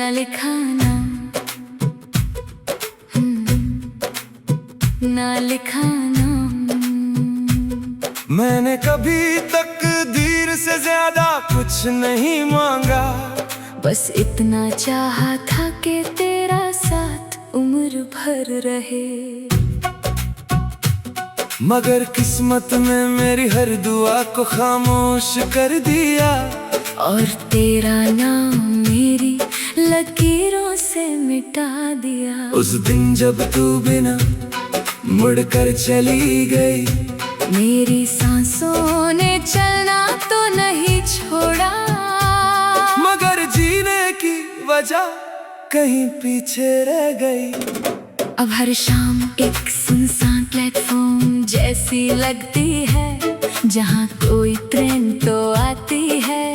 न लिखा नाम, न लिखा नाम। मैंने कभी तकदीर से ज्यादा कुछ नहीं मांगा, बस इतना चाहा था कि तेरा साथ उम्र भर रहे। मगर किस्मत में मेरी हर दुआ को खामोश कर दिया, और तेरा नाम मेरी लकीरों से मिटा दिया। उस दिन जब तू बिना मुड़कर चली गई, मेरी सांसों ने चलना तो नहीं छोड़ा, मगर जीने की वजह कहीं पीछे रह गई। अब हर शाम एक सुनसान प्लेटफॉर्म जैसी लगती है, जहाँ कोई ट्रेन तो आती है,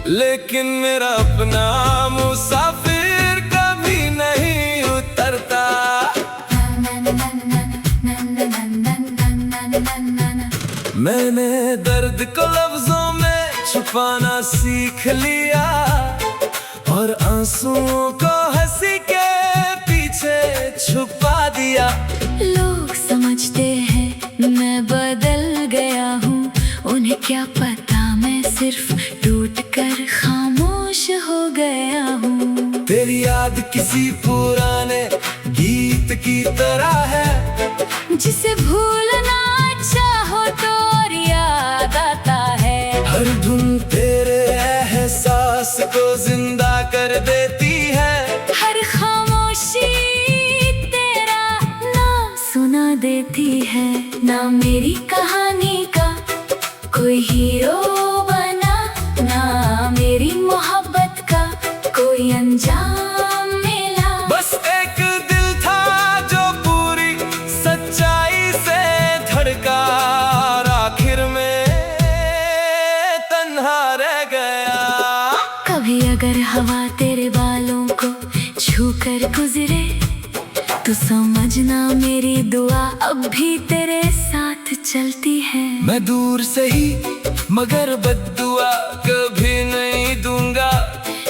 लेकिन मेरा अपना मुसाफिर कभी नहीं उतरता। मैंने दर्द को लफ्जों में छुपाना सीख लिया, और आंसुओं को हंसी के पीछे छुपा दिया। लोग समझते हैं मैं बदल गया हूँ, उन्हें क्या पता मैं सिर्फ टूट कर खामोश हो गया हूँ। तेरी याद किसी पुराने गीत की तरह है, जिसे भूलना चाहो तो और याद आता है। हर धुन तेरे एहसास को जिंदा कर देती है, हर खामोशी तेरा नाम सुना देती है। ना मेरी कहानी का कोई हीरो बना, ना मेरी मोहब्बत का कोई अंजाम मिला। बस एक दिल था जो पूरी सच्चाई से धड़का, और आखिर में तन्हा रह गया। कभी अगर हवा तेरे बालों को छू कर गुजरे, तो समझना मेरी दुआ अब भी तेरे साथ चलती है। मैं दूर से ही मगर बद्दुआ कभी नहीं दूंगा,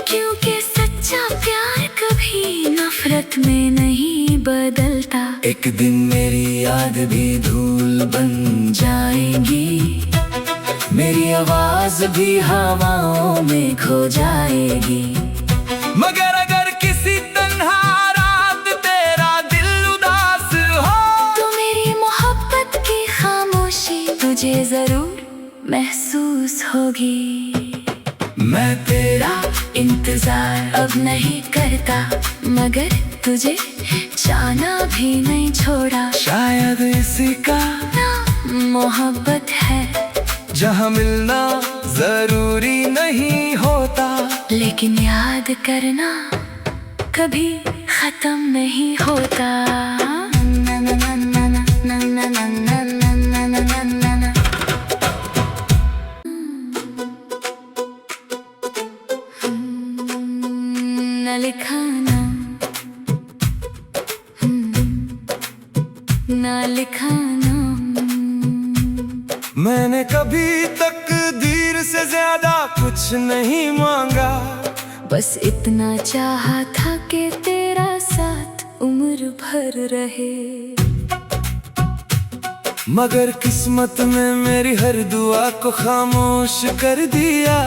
क्योंकि सच्चा प्यार कभी नफरत में नहीं बदलता। एक दिन मेरी याद भी धूल बन जाएगी, मेरी आवाज भी हवाओं में खो जाएगी। मगर अगर किसी तन्हा रात तेरा दिल उदास हो, तो मेरी मोहब्बत की खामोशी तुझे जरूर महसूस होगी। मैं तेरा इंतजार अब नहीं करता, मगर तुझे जाना भी नहीं छोड़ा। शायद इसी का नाम मोहब्बत है, जहाँ मिलना जरूरी नहीं होता, लेकिन याद करना कभी खत्म नहीं होता। न लिखा नाम, न लिखा नाम। मैंने कभी तकदीर से ज्यादा कुछ नहीं मांगा, बस इतना चाहा था कि तेरा साथ उम्र भर रहे। मगर किस्मत में मेरी हर दुआ को खामोश कर दिया,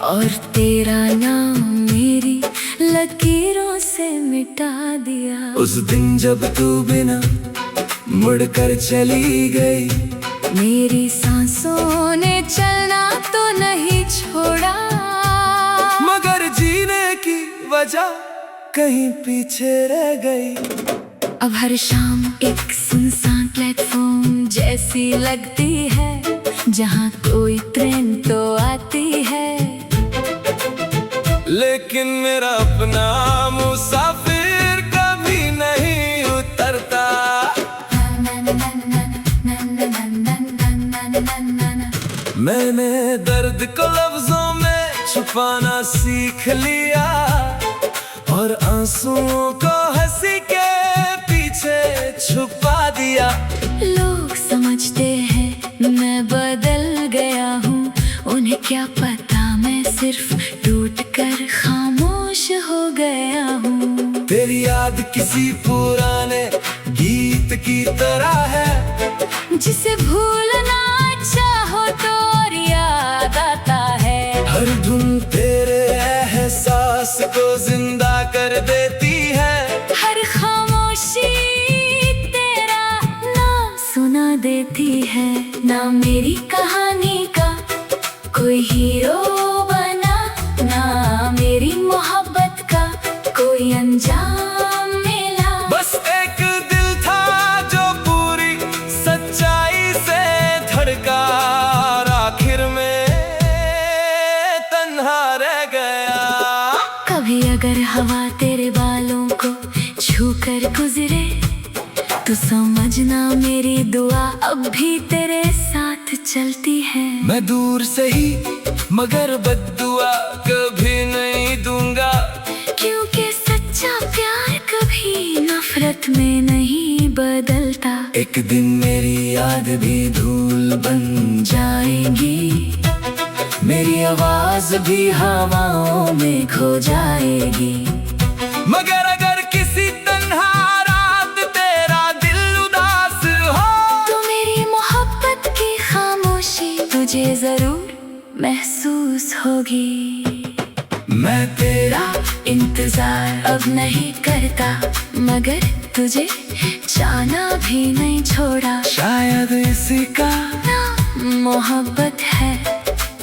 और तेरा नाम मेरी लकीरों से मिटा दिया। उस दिन जब तू बिना मुड़कर चली गई, मेरी सांसों ने चलना तो नहीं छोड़ा, मगर जीने की वजह कहीं पीछे रह गई। अब हर शाम एक सुनसान प्लेटफॉर्म जैसी लगती है, जहाँ कोई ट्रेन तो आती है, लेकिन मेरा अपना मुसाफिर कभी नहीं उतरता। मैंने दर्द को लफ्जों में छुपाना सीख लिया, और आंसुओं को हंसी के पीछे छुपा दिया। लोग समझते हैं मैं बदल गया हूँ, उन्हें क्या पता मैं सिर्फ टूट कर खामोश किसी पुराने गीत की तरह है, जिसे भूलना चाहो तो और याद आता है। हर धुन तेरे एहसास को जिंदा कर देती है, हर खामोशी तेरा नाम सुना देती है। ना मेरी कहानी का कोई हीरो बना, ना मेरी मोहब्बत का कोई अंजाम मिला। बस एक दिल था जो पूरी सच्चाई से धड़का, और आखिर में तन्हा रह गया। कभी अगर हवा तेरे बालों को छू कर गुजरे तो समझना मेरी दुआ अब भी तेरे साथ चलती है। मैं दूर से ही मगर बद्दुआ कभी नहीं दूंगा, क्योंकि सच्चा प्यार कभी नफरत में नहीं बदलता। एक दिन मेरी याद भी धूल बन जाएगी, मेरी आवाज भी हवाओं में खो जाएगी। मगर अगर किसी तन्हा रात तेरा दिल उदास हो, तो मेरी मोहब्बत की खामोशी तुझे जरूर महसूस होगी। मैं तेरा इंतजार अब नहीं करता, मगर तुझे जाना भी नहीं छोड़ा। शायद इसी का नाम मोहब्बत है,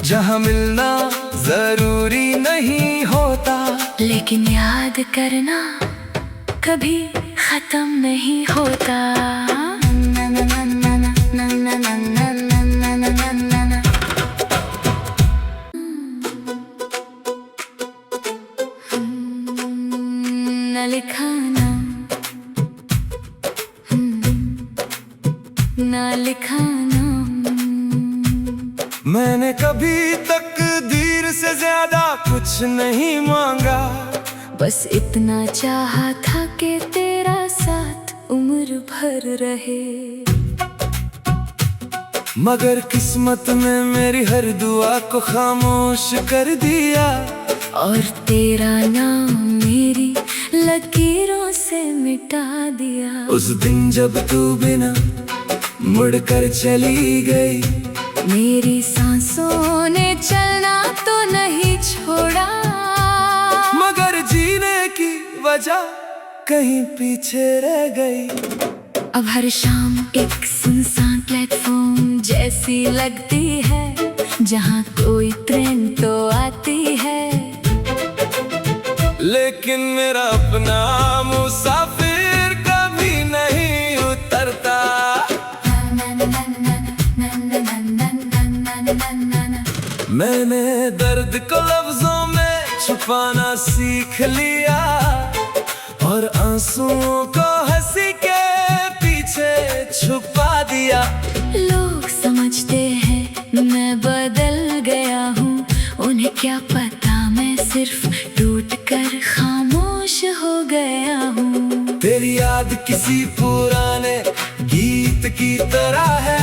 जहाँ मिलना जरूरी नहीं होता, लेकिन याद करना कभी खत्म नहीं होता। ना ना ना ना ना ना ना ना ना ना ना ना ना ना। न लिखा ना, ना लिखा ना। मैंने कभी तकदीर से ज्यादा कुछ नहीं मांगा, बस इतना चाहा था कि तेरा साथ उम्र भर रहे। मगर किस्मत में मेरी हर दुआ को खामोश कर दिया, और तेरा नाम मेरी लकीरों से मिटा दिया। उस दिन जब तू बिना मुड़कर चली गई, मेरी सांसों ने चलना तो नहीं छोड़ा, मगर जीने की वजह कहीं पीछे रह गई। अब हर शाम एक सुनसान प्लेटफॉर्म जैसी लगती है, जहाँ कोई ट्रेन तो आती है, लेकिन मेरा अपना मुसाफिर कभी नहीं उतरता। मैंने दर्द को लफ्जों में छुपाना सीख लिया, और आंसुओं को हंसी के पीछे छुपा दिया। लोग समझते हैं मैं बदल गया हूँ, उन्हें क्या पता मैं सिर्फ टूट कर खामोश हो गया हूँ। तेरी याद किसी पुराने गीत की तरह है,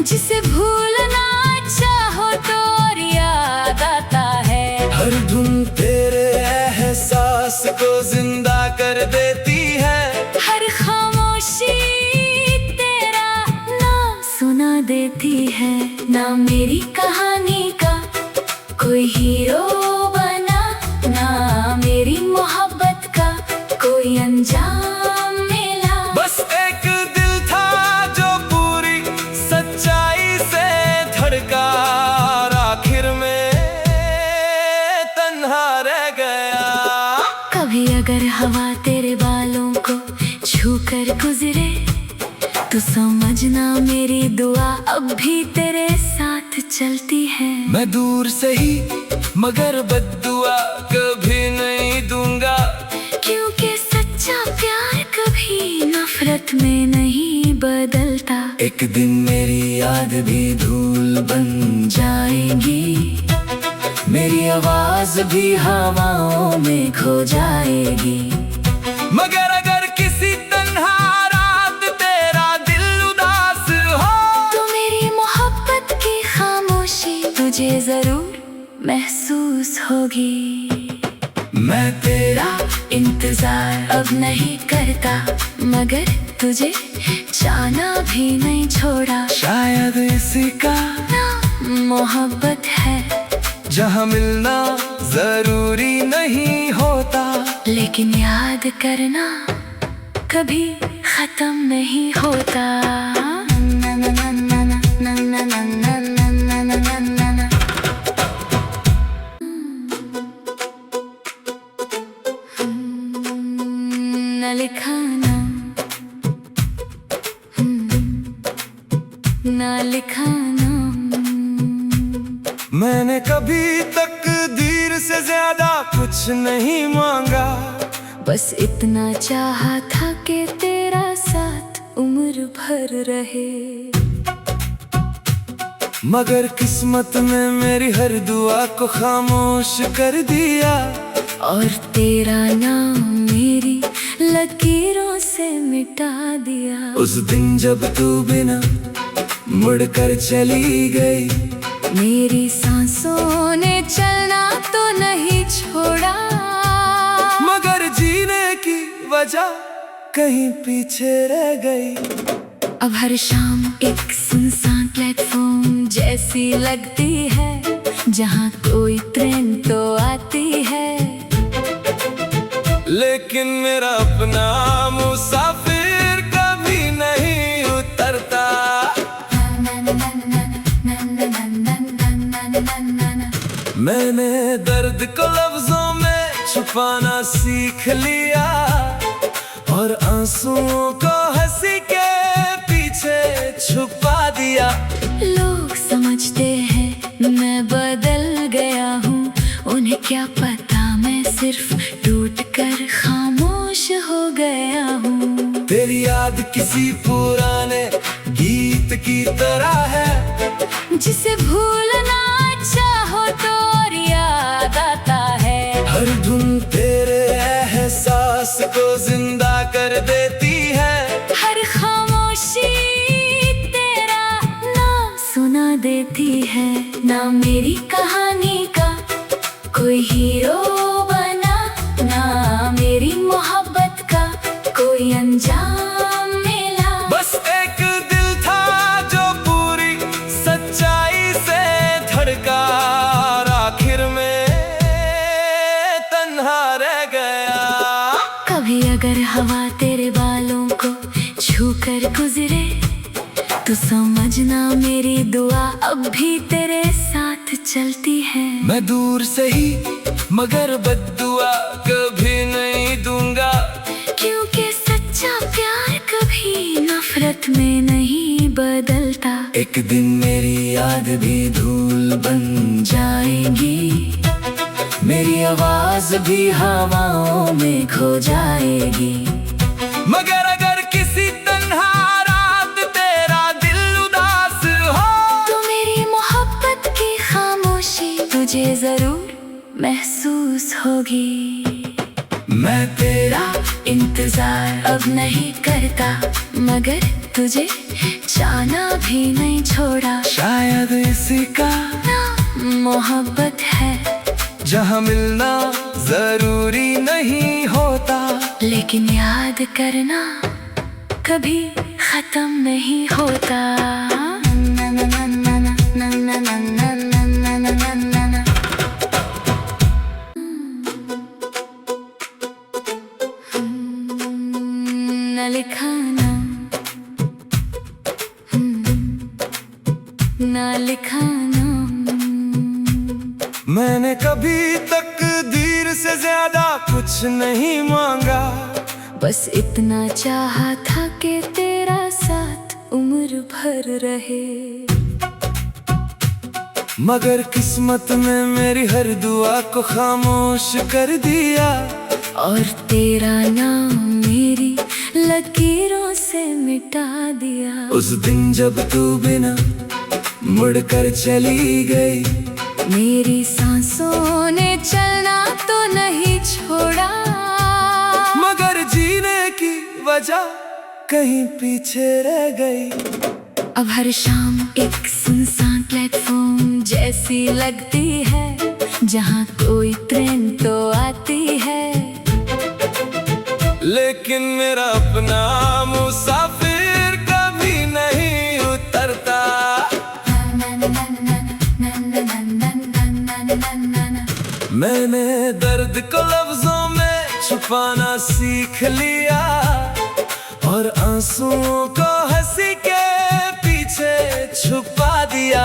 जिसे भूलना चाहो तो और याद आता है। हर धुन तेरे एहसास को जिंदा कर देती है, हर खामोशी तेरा नाम सुना देती है। ना मेरी कहानी का कोई हीरो बना, ना मेरी मोहब्बत का कोई अंजाम मिला। बस एक दिल था जो पूरी सच्चाई से धड़का, और आखिर में तन्हा रह गया। कभी अगर हवा तेरे बालों को छू कर गुजरे तो समझना मेरी दुआ अब भी तेरे साथ चलती है। मैं दूर से ही मगर बद्दुआ कभी नहीं दूंगा, क्योंकि सच्चा प्यार कभी नफरत में नहीं बदलता। एक दिन मेरी याद भी धूल बन जाएगी, मेरी आवाज भी हवाओं में खो जाएगी। मगर अगर किसी तन्हा रात तेरा दिल उदास हो, तो मेरी मोहब्बत की खामोशी तुझे जरूर महसूस होगी। मैं तेरा इंतजार अब नहीं करता, मगर तुझे जाना भी नहीं छोड़ा। शायद इसी का नाम मोहब्बत है, जहाँ मिलना जरूरी नहीं होता, लेकिन याद करना कभी खत्म नहीं होता। न लिखा नाम, न लिखा नाम। मैंने कभी तकदीर से ज्यादा कुछ नहीं मांगा, बस इतना चाहा था कि तेरा साथ उम्र भर रहे। मगर किस्मत में मेरी हर दुआ को खामोश कर दिया, और तेरा नाम मेरी लकीरों से मिटा दिया। उस दिन जब तू बिना मुड़कर चली गई, मेरी सांसों ने चलना तो नहीं छोड़ा, मगर जीने की वजह कहीं पीछे रह गई। अब हर शाम एक सुनसान प्लेटफॉर्म जैसी लगती है, जहाँ कोई ट्रेन तो आती है, लेकिन मेरा अपना मुसाफिर कभी नहीं उतरता। मैंने दर्द को लफ्जों में छुपाना सीख लिया, और आंसुओं को हंसी के पीछे छुपा दिया। लोग समझते हैं मैं बदल गया हूँ, उन्हें क्या पता मैं सिर्फ टूट कर खामोश हो गया हूँ। तेरी याद किसी पुराने गीत की तरह है, जिसे भूलना चाहो तो और याद आता है। हर धुन तेरे एहसास को जिंदा कर देती है, हर खामोशी तेरा नाम सुना देती है। ना मेरी कहानी का कोई हीरो बना, ना मेरी मोहब्बत का कोई अंजाम मिला। बस एक दिल था जो पूरी सच्चाई से धड़का, और आखिर में तन्हा रह गया। कभी अगर हवा तेरे बालों को छू कर गुजरे, तो समझना मेरी दुआ अब भी तेरे साथ चलती है। मैं दूर से ही मगर बद्दुआ कभी नहीं दूंगा, क्योंकि सच्चा प्यार कभी नफरत में नहीं बदलता। एक दिन मेरी याद भी धूल बन जाएगी, मेरी आवाज भी हवाओं में खो जाएगी। मगर अगर किसी तन्हा रात तेरा दिल उदास हो, तो मेरी मोहब्बत की खामोशी तुझे जरूर महसूस होगी। मैं तेरा इंतजार अब नहीं करता, मगर तुझे जाना भी नहीं छोड़ा। शायद इसी का नाम मोहब्बत है, जहाँ मिलना जरूरी नहीं होता, लेकिन याद करना कभी खत्म नहीं होता। न लिखा नाम, न लिखा नाम। मैंने कभी तकदीर से ज्यादा कुछ नहीं मांगा, बस इतना चाहा था कि तेरा साथ उम्र भर रहे। मगर किस्मत में मेरी हर दुआ को खामोश कर दिया, और तेरा नाम मेरी लकीरों से मिटा दिया। उस दिन जब तू बिना मुड़कर चली गई, मेरी सांसों ने चलना तो नहीं छोड़ा, मगर जीने की वजह कहीं पीछे रह गई। अब हर शाम एक सुनसान प्लेटफॉर्म जैसी लगती है, जहाँ कोई ट्रेन तो आती है, लेकिन मेरा अपना मुसाफिर कभी नहीं उतरता। मैंने दर्द को लफ्जों में छुपाना सीख लिया और आंसुओं को हंसी के पीछे छुपा दिया।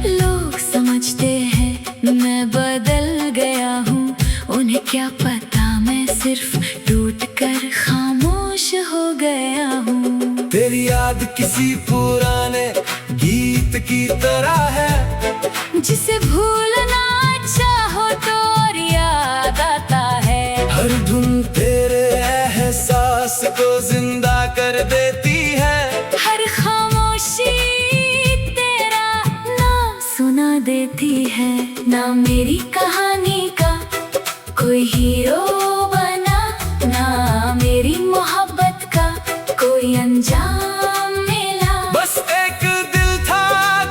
लोग समझते हैं मैं बदल गया हूँ, उन्हें क्या पता मैं सिर्फ टूट कर खामोश हो गया हूँ। तेरी याद किसी पुराने गीत की तरह है, जिसे भूलना चाहो तो और याद आता है। हर धुन तेरे एहसास को जिंदा कर देती है, हर खामोशी तेरा नाम सुना देती है। ना मेरी कहानी का कोई हीरो बना, ना मेरी मोहब्बत का कोई अंजाम मिला। बस एक दिल था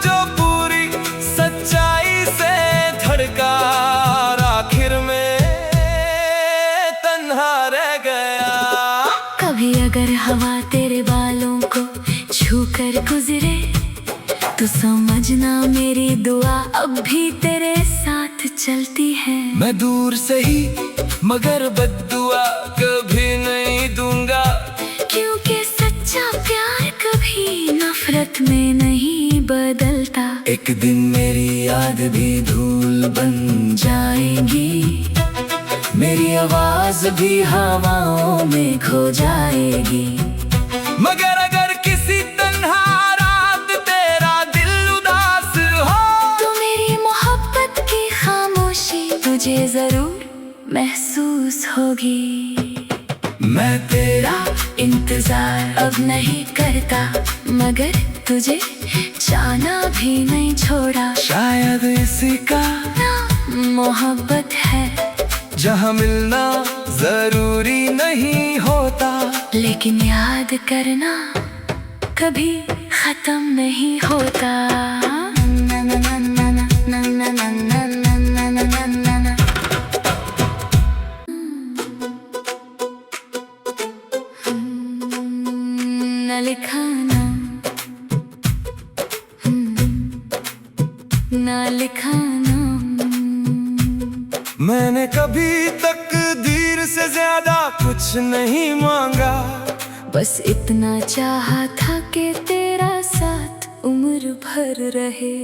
जो पूरी सच्चाई से धड़का, और आखिर में तन्हा रह गया। कभी अगर हवा तेरे बालों को छू कर गुजरे तो समझना मेरी दुआ अब भी तेरे साथ चलती है। मैं दूर से ही मगर बद्दुआ कभी नहीं दूंगा, क्योंकि सच्चा प्यार कभी नफरत में नहीं बदलता। एक दिन मेरी याद भी धूल बन जाएगी, मेरी आवाज भी हवाओं में खो जाएगी। मगर अगर किसी तन्हा रात तेरा दिल उदास हो, तो मेरी मोहब्बत की खामोशी तुझे जरूर महसूस होगी। मैं तेरा इंतजार अब नहीं करता, मगर तुझे जाना भी नहीं छोड़ा। शायद इसी का ना मोहब्बत है, जहाँ मिलना जरूरी नहीं होता, लेकिन याद करना कभी खत्म नहीं होता। न लिखा नाम, न लिखा नाम। मैंने कभी तकदीर से ज्यादा कुछ नहीं मांगा, बस इतना चाहा था कि तेरा साथ उम्र भर रहे।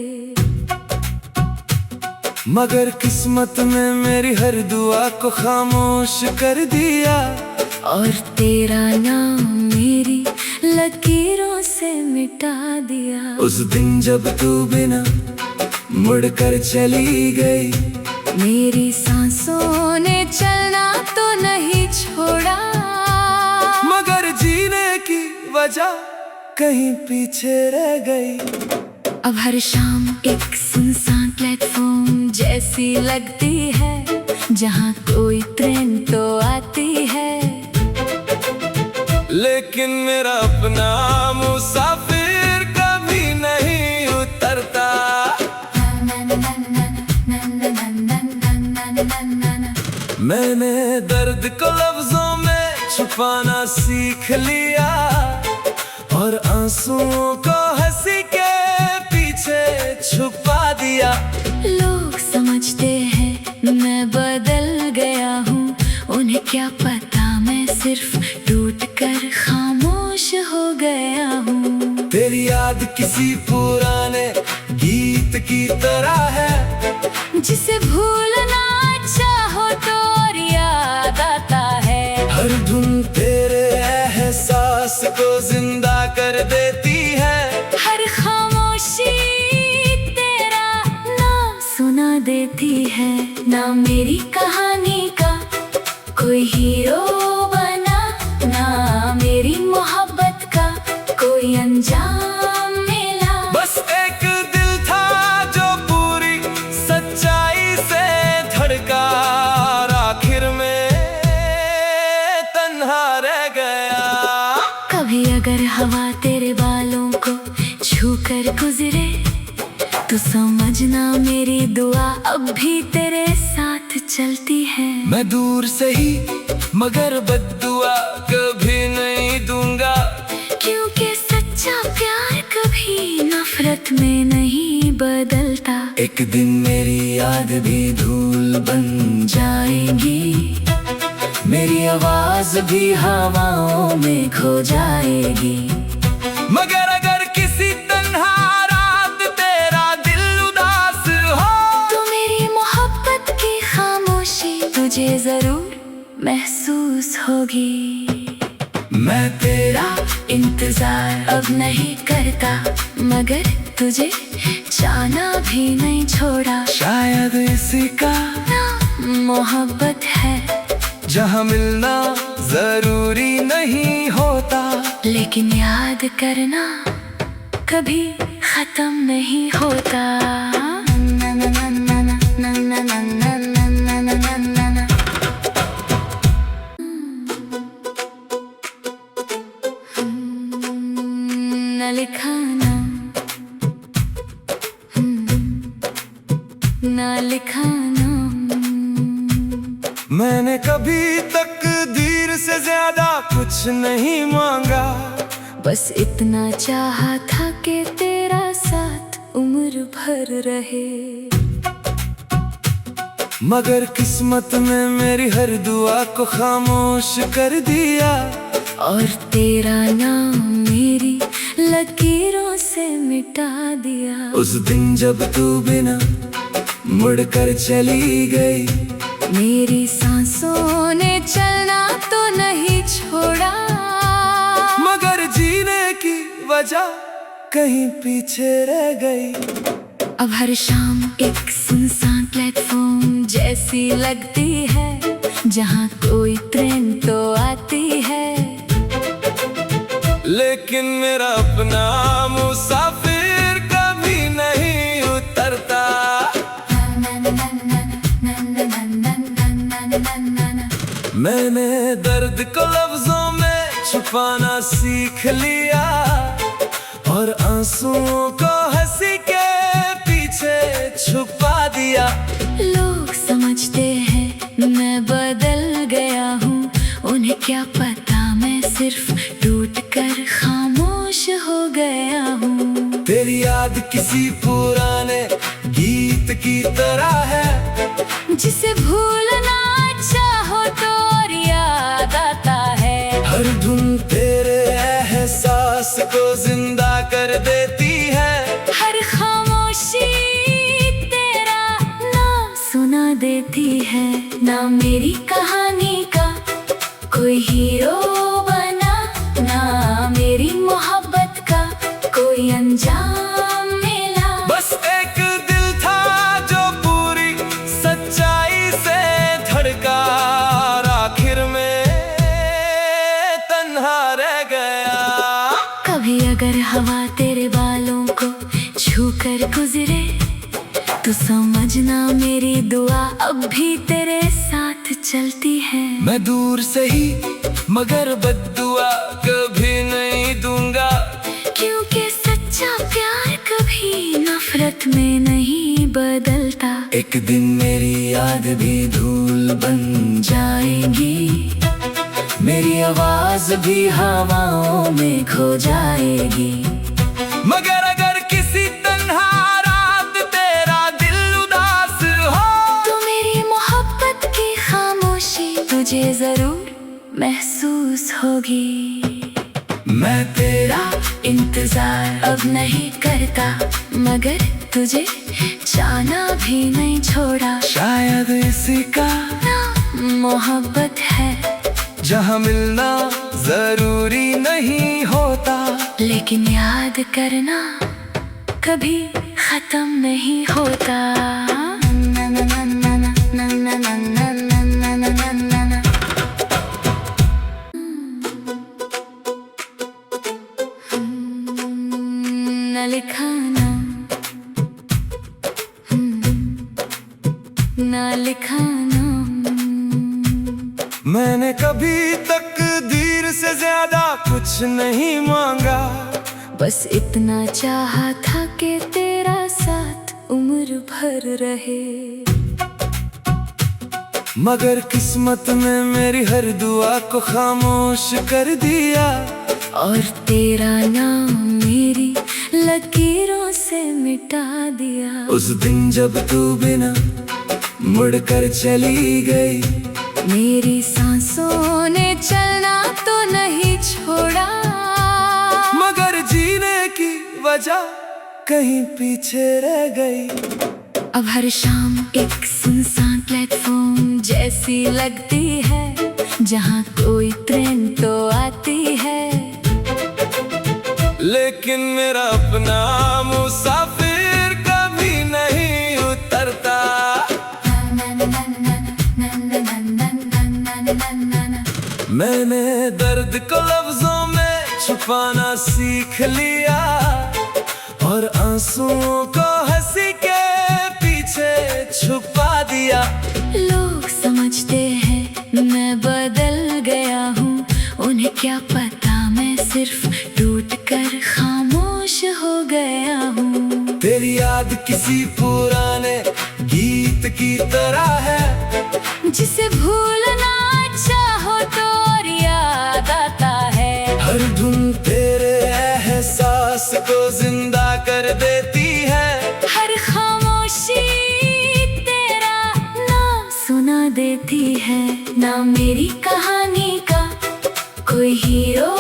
मगर किस्मत में मेरी हर दुआ को खामोश कर दिया, और तेरा नाम मेरी लकीरों से मिटा दिया। उस दिन जब तू बिना मुड़कर चली गई, मेरी सांसों ने चलना तो नहीं छोड़ा, मगर जीने की वजह कहीं पीछे रह गई। अब हर शाम एक सुनसान प्लेटफॉर्म जैसी लगती है, जहाँ कोई ट्रेन तो आती है, लेकिन मेरा अपना मुसाफिर कभी नहीं उतरता। मैंने दर्द को लफ्जों में छुपाना सीख लिया, और आंसुओं को हंसी के पीछे छुपा दिया। लोग समझते हैं मैं बदल गया हूँ, उन्हें क्या पता मैं सिर्फ टूट कर खामोश हो गया हूँ। तेरी याद किसी पुराने गीत की तरह है, जिसे भूलना चाहो तो और याद आता है। हर धुन तेरे एहसास को जिंदा कर देती है, हर खामोशी तेरा नाम सुना देती है। ना मेरी कहानी का कोई हीरो बना, ना मेरी मोहब्बत का कोई अंजाम मिला। बस एक दिल था जो पूरी सच्चाई से धड़का, और आखिर में तन्हा रह गया। कभी अगर हवा तेरे बालों को छू कर गुजरे तू समझना मेरी दुआ अब भी तेरे साथ चलती है। मैं दूर से ही मगर बद्दुआ कभी नहीं दूंगा, क्योंकि सच्चा प्यार कभी नफरत में नहीं बदलता। एक दिन मेरी याद भी धूल बन जाएगी, मेरी आवाज भी हवाओं में खो जाएगी। मगर अगर किसी तन्हा रात तेरा दिल उदास हो, तो मेरी मोहब्बत की खामोशी तुझे जरूर महसूस होगी। मैं तेरा इंतजार अब नहीं करता, मगर तुझे जाना भी नहीं छोड़ा। शायद इसी का नाम मोहब्बत है, जहाँ मिलना जरूरी नहीं होता, लेकिन याद करना कभी खत्म नहीं होता। ना ना ना ना ना ना ना ना ना ना ना ना ना ना। न लिखा ना, न लिखा ना। मैंने कभी तकदीर से ज्यादा कुछ नहीं मांगा, बस इतना चाहा था कि तेरा साथ उम्र भर रहे। मगर किस्मत में मेरी हर दुआ को खामोश कर दिया, और तेरा नाम मेरी लकीरों से मिटा दिया। उस दिन जब तू बिना मुड़कर चली गई, मेरी सांसों ने चलना तो नहीं छोड़ा, मगर जीने की वजह कहीं पीछे रह गई। अब हर शाम एक सुनसान प्लेटफॉर्म जैसी लगती है, जहाँ कोई ट्रेन तो आती है, लेकिन मेरा अपना मुसाफिर कभी नहीं उतरता। मैंने दर्द को लफ्जों में छुपाना सीख लिया, और आंसुओं को हंसी के पीछे छुपा दिया। लोग समझते हैं मैं बदल गया हूँ, उन्हें क्या पता मैं सिर्फ टूट कर खामोश हो गया हूँ। तेरी याद किसी पुराने गीत की तरह है, जिसे भूलना चाहो तो और याद आता है। हर धुन तेरे एहसास को जिंदा कर देती है, हर खामोशी तेरा नाम सुना देती है। ना मेरी कहानी का कोई हीरो बना, ना मेरी मोहब्बत का कोई अंजाम मिला। बस एक दिल था जो पूरी सच्चाई से धड़का, और आखिर में तन्हा रह गया। कभी अगर हवा तेरे बालों को छू कर गुजरे, तो समझना मेरी दुआ अब भी तेरे साथ चलती है। मैं दूर से ही मगर बद्दुआ कभी नहीं दूंगा, क्योंकि सच्चा प्यार कभी नफरत में नहीं बदलता। एक दिन मेरी याद भी धूल बन जाएगी, मेरी आवाज भी हवाओं में खो जाएगी। मगर अगर किसी तन्हा रात तेरा दिल उदास हो, तो मेरी मोहब्बत की खामोशी तुझे जरूर महसूस होगी। मैं तेरा इंतजार अब नहीं करता, मगर तुझे जाना भी नहीं छोड़ा। शायद इसी का नाम मोहब्बत है, जहाँ मिलना जरूरी नहीं होता, लेकिन याद करना कभी खत्म नहीं होता। ना ना ना ना ना ना ना ना ना ना ना ना ना ना। न लिखा ना, न लिखा ना। मैंने कभी तकदीर से ज्यादा कुछ नहीं मांगा, बस इतना चाहा था कि तेरा साथ उम्र भर रहे। मगर किस्मत में मेरी हर दुआ को खामोश कर दिया, और तेरा नाम मेरी लकीरों से मिटा दिया। उस दिन जब तू बिना मुड़कर चली गई, मेरी सांसों ने चलना तो नहीं छोड़ा, मगर जीने की वजह कहीं पीछे रह गई। अब हर शाम एक सुनसान प्लेटफॉर्म जैसी लगती है, जहाँ कोई ट्रेन तो आती है, लेकिन मेरा अपना मुसाफिर कभी नहीं उतरता। मैंने दर्द को लफ्जों में छुपाना सीख लिया, और आंसुओं को हंसी के पीछे छुपा दिया। लोग समझते हैं मैं बदल गया हूँ, उन्हें क्या पता मैं सिर्फ टूट कर खामोश हो गया हूँ। तेरी याद किसी पुराने गीत की तरह है, जिसे भूलना चाहो तो और याद आता है। हर धुन तेरे एहसास को जिंदा कर देती है, हर खामोशी तेरा नाम सुना देती है। ना मेरी कहानी का कोई हीरो